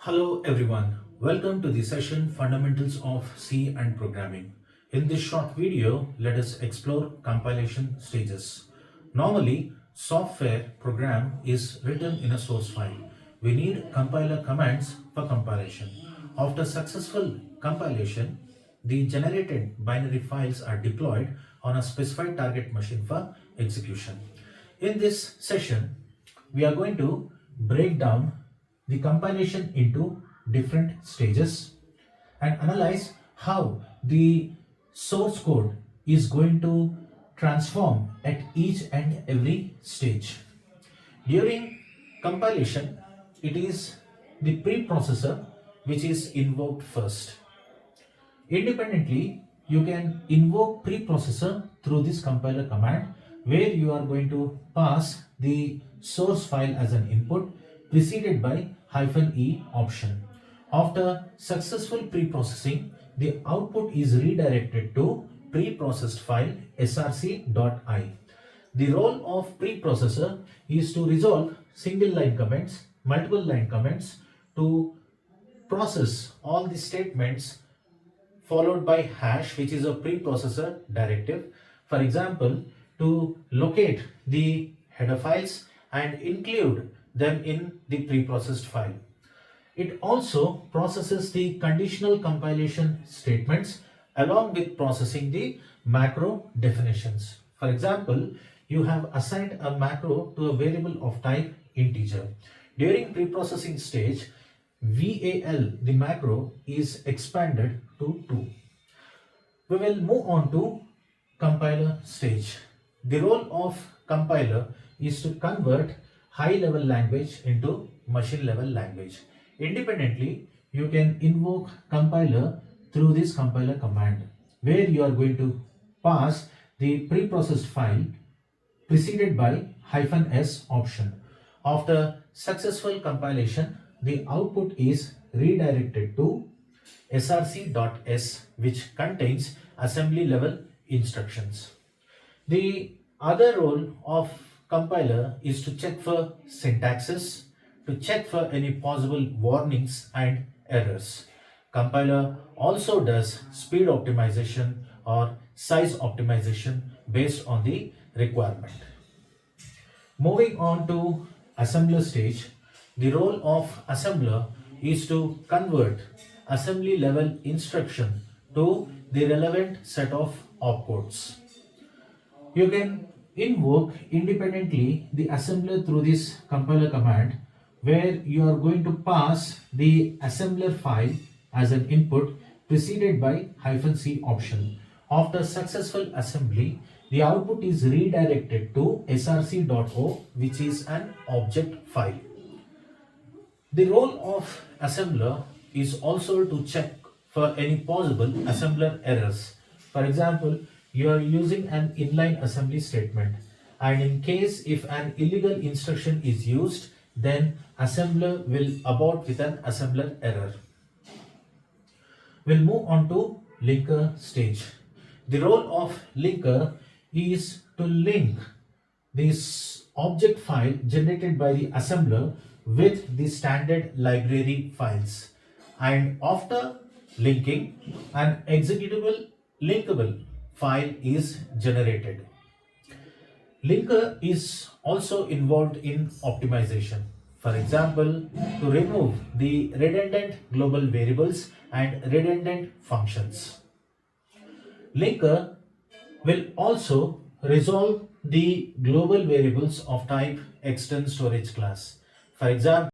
Hello everyone, welcome to the session Fundamentals of C and Programming. In this short video, let us explore compilation stages. Normally, software program is written in a source file. We need compiler commands for compilation. After successful compilation, the generated binary files are deployed on a specified target machine for execution. In this session, we are going to break down the compilation into different stages and analyze how the source code is going to transform at each and every stage. During compilation, it is the preprocessor which is invoked first. Independently, you can invoke preprocessor through this compiler command where you are going to pass the source file as an input preceded by -e option. After successful preprocessing, the output is redirected to preprocessed file src.i. The role of preprocessor is to resolve single line comments, multiple line comments, to process all the statements followed by hash, which is a preprocessor directive. For example, to locate the header files and include them in the preprocessed file. It also processes the conditional compilation statements along with processing the macro definitions. For example, you have assigned a macro to a variable of type integer. During preprocessing stage, VAL, the macro, is expanded to 2. We will move on to compiler stage. The role of compiler is to convert high-level language into machine-level language. Independently, you can invoke compiler through this compiler command, where you are going to pass the preprocessed file preceded by -s option. After successful compilation, the output is redirected to src.s, which contains assembly level instructions. The other role of compiler is to check for syntaxes, to check for any possible warnings and errors. Compiler also does speed optimization or size optimization based on the requirement. Moving on to assembler stage, the role of assembler is to convert assembly level instruction to the relevant set of opcodes. You can invoke independently the assembler through this compiler command, where you are going to pass the assembler file as an input preceded by -c option. After successful assembly, the output is redirected to src.o, which is an object file. The role of assembler is also to check for any possible assembler errors. For example, you are using an inline assembly statement, and in case if an illegal instruction is used, then assembler will abort with an assembler error. We'll move on to linker stage. The role of linker is to link this object file generated by the assembler with the standard library files, and after linking, an executable linkable file is generated. Linker is also involved in optimization. For example, to remove the redundant global variables and redundant functions. Linker will also resolve the global variables of type extend storage class. For example,